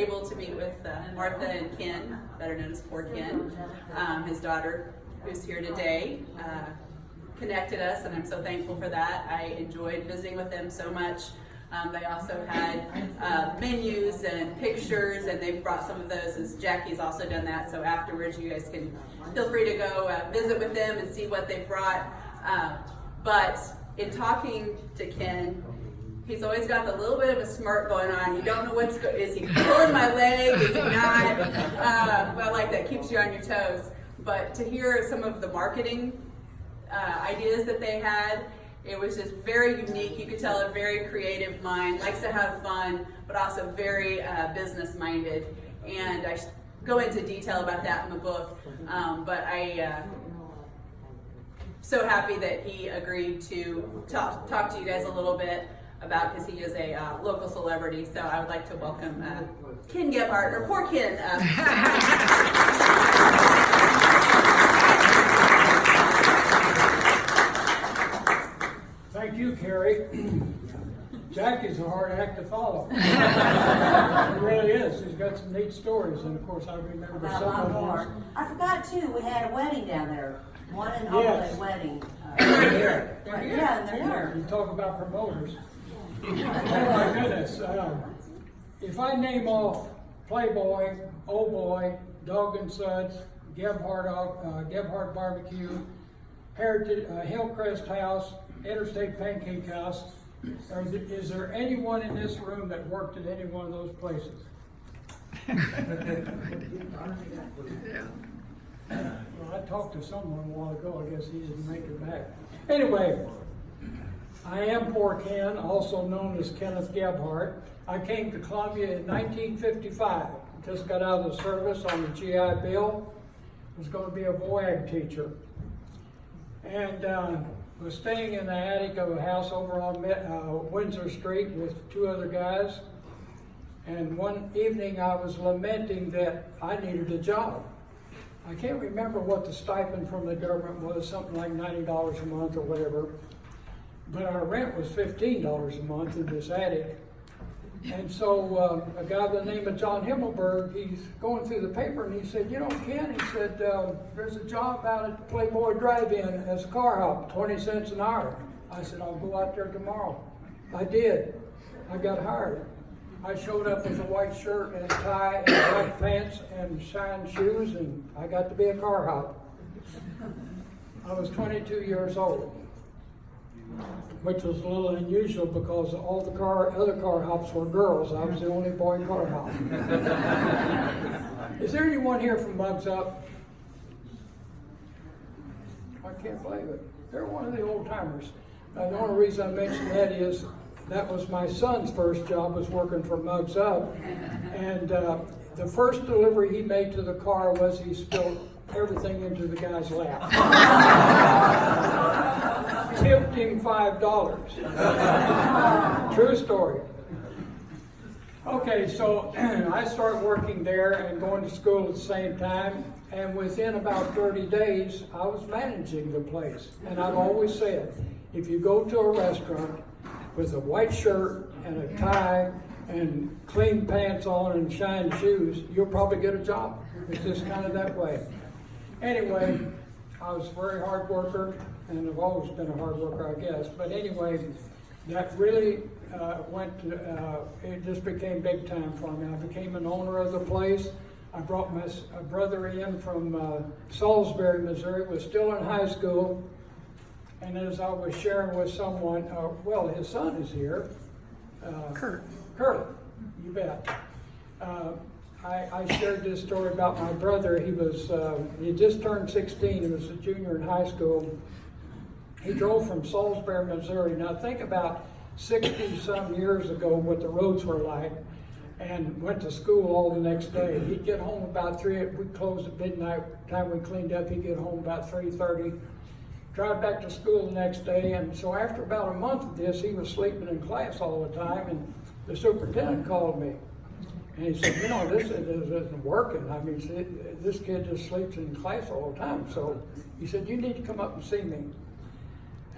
able to meet with Martha and Ken, better known as poor Ken, his daughter, who's here today. Connected us, and I'm so thankful for that. I enjoyed visiting with them so much. They also had menus and pictures, and they've brought some of those, as Jackie's also done that. So afterwards, you guys can feel free to go visit with them and see what they've brought. But in talking to Ken, he's always got the little bit of a smirk going on. You don't know is he pulling my leg? Is he not? Well, like that keeps you on your toes. But to hear some of the marketing ideas that they had, it was just very unique. You could tell a very creative mind, likes to have fun, but also very business-minded. And I go into detail about that in the book. But I so happy that he agreed to talk to you guys a little bit about, because he is a local celebrity. So I would like to welcome Ken Gebhardt, or poor Ken. Thank you, Kerri. Jackie's a hard act to follow. It really is. He's got some neat stories, and of course I remember some of them. I forgot too, we had a wedding down there. One and only wedding. They're here. They're here. Yeah, and they're here. You talk about promoters. Oh my goodness. If I name off Playboy, Old Boy, Dog and Suds, Gebhardt Barbecue, Heritage, Hillcrest House, Interstate Pancake House, is there anyone in this room that worked at any one of those places? Well, I talked to someone a while ago. I guess he didn't make it back. Anyway, I am poor Ken, also known as Kenneth Gebhardt. I came to Columbia in 1955. Just got out of the service on the GI Bill. Was going to be a VOAG teacher. And was staying in the attic of a house over on Windsor Street with two other guys. And one evening I was lamenting that I needed a job. I can't remember what the stipend from the government was, something like $90 a month or whatever. But our rent was $15 a month in this attic. And so a guy by the name of John Himmelberg, he's going through the paper and he said, you know, Ken, he said, there's a job out at the Playboy Drive-In as a car hop, 20 cents an hour. I said, I'll go out there tomorrow. I did. I got hired. I showed up with a white shirt and a tie and black pants and shine shoes, and I got to be a car hop. I was 22 years old, which was a little unusual because all the other car hops were girls. I was the only boy car hop. Is there anyone here from Mugs Up? I can't believe it. They're one of the old timers. The only reason I mention that is that was my son's first job, was working for Mugs Up. And the first delivery he made to the car was he spilled everything into the guy's lap. Tipped him $5. True story. Okay, so I started working there and going to school at the same time, and within about 30 days, I was managing the place. And I've always said, if you go to a restaurant with a white shirt and a tie and clean pants on and shine shoes, you'll probably get a job. It's just kind of that way. Anyway, I was a very hard worker, and I've always been a hard worker, I guess. But anyway, that really it just became big time for me. I became an owner of the place. I brought my brother in from Salisbury, Missouri, was still in high school. And as I was sharing with someone, well, his son is here. Kurt, you bet. I shared this story about my brother. He just turned 16. He was a junior in high school. He drove from Salisbury, Missouri. Now think about 60-some years ago what the roads were like, and went to school all the next day. He'd get home about 3. We closed at midnight. Time we cleaned up, he'd get home about 3:30. Drive back to school the next day, and so after about a month of this, he was sleeping in class all the time, and the superintendent called me. And he said, you know, this isn't working. I mean, this kid just sleeps in class all the time. So he said, you need to come up and see me.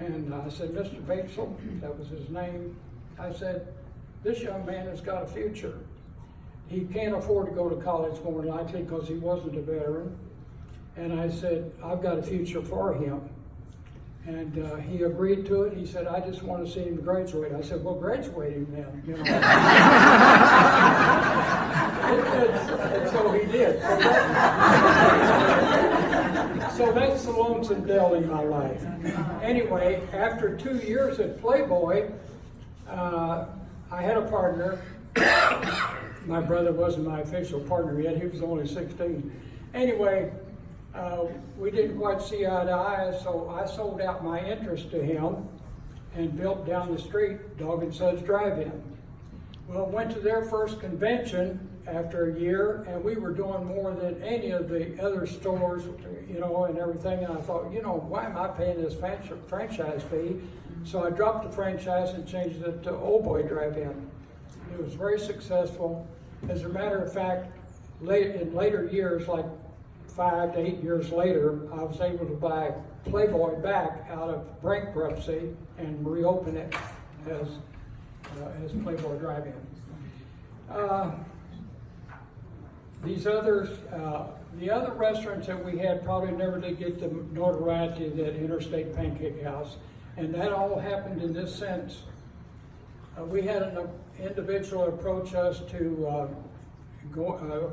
And I said, Mr. Batesel, that was his name. I said, this young man has got a future. he can't afford to go to college more than likely because he wasn't a veteran. And I said, I've got a future for him. And he agreed to it. He said, I just want to see him graduate. I said, well, graduate him then, you know. And so he did. So that's the lonesome dell in my life. Anyway, after 2 years at Playboy, I had a partner. My brother wasn't my official partner yet. He was only 16. Anyway, we didn't quite see eye to eye, so I sold out my interest to him and built down the street Dog and Suds Drive-In. Well, went to their first convention after a year, and we were doing more than any of the other stores, you know, and everything. And I thought, you know, why am I paying this franchise fee? So I dropped the franchise and changed it to Old Boy Drive-In. It was very successful. As a matter of fact, in later years, like 5 to 8 years later, I was able to buy Playboy back out of bankruptcy and reopen it as Playboy Drive-In. The other restaurants that we had probably never did get the notoriety that Interstate Pancake House, and that all happened in this sense. We had an individual approach us to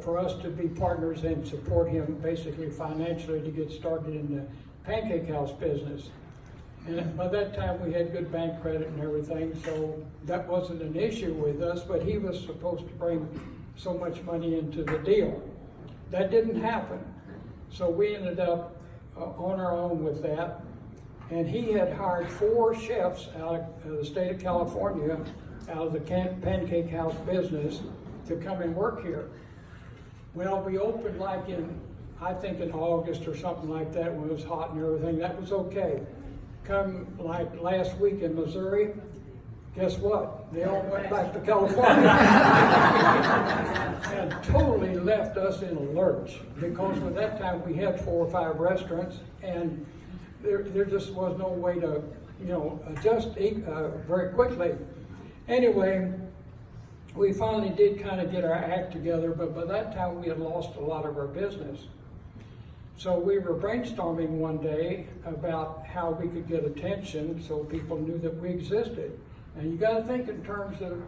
for us to be partners and support him basically financially to get started in the Pancake House business. And by that time we had good bank credit and everything, so that wasn't an issue with us, but he was supposed to bring so much money into the deal. That didn't happen. So we ended up on our own with that. And he had hired 4 chefs out of the state of California, out of the Pancake House business, to come and work here. Well, we opened like I think in August or something like that when it was hot and everything. That was okay. Come like last week in Missouri, guess what? They all went back to California and totally left us in a lurch, because at that time we had 4 or 5 restaurants, and there just was no way to, you know, adjust very quickly. Anyway, we finally did kind of get our act together, but by that time we had lost a lot of our business. So we were brainstorming one day about how we could get attention so people knew that we existed. And you got to think in terms of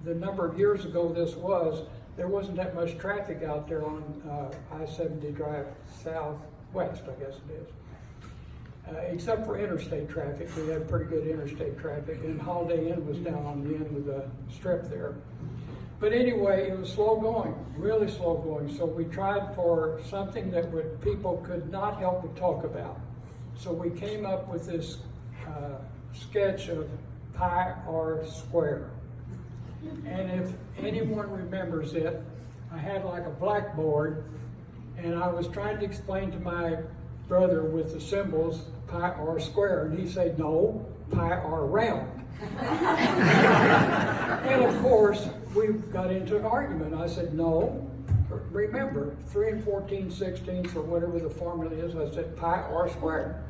the number of years ago this was, there wasn't that much traffic out there on I-70 Drive Southwest, I guess it is. Except for interstate traffic. We had pretty good interstate traffic, and Holiday Inn was down on the end of the strip there. But anyway, it was slow going, really slow going. So we tried for something that people could not help but talk about. So we came up with this sketch of pi r square. And if anyone remembers it, I had like a blackboard, and I was trying to explain to my brother with the symbols pi r square, and he said, no, pi r round. And of course, we got into an argument. I said, no, remember, 3 14/16 or whatever the formula is, I said pi r square.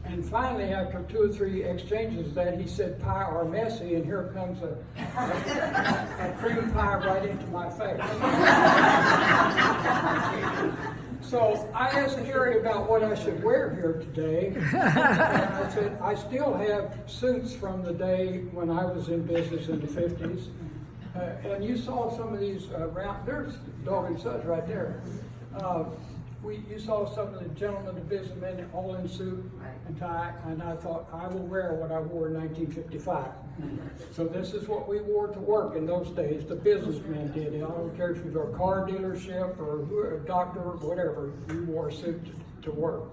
And finally, after 2 or 3 exchanges of that, he said pi r messy, and here comes a cream pie right into my face. So I asked Kerri about what I should wear here today. And I said, I still have suits from the day when I was in business in the 50s. And you saw some of these around. There's Dog and Suds right there. You saw some of the gentlemen, the businessmen, all in suit and tie, and I thought, I will wear what I wore in 1955. So this is what we wore to work in those days. The businessmen did. I don't care if you were a car dealership or a doctor or whatever, you wore a suit to work.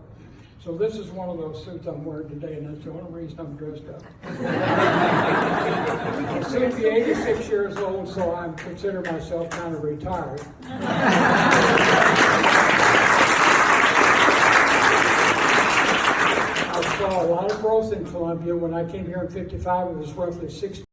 So this is one of those suits I'm wearing today, and that's the only reason I'm dressed up. I'm soon to be 86 years old, so I consider myself kind of retired. I saw a lot of growth in Columbia. When I came here in '55, it was roughly 60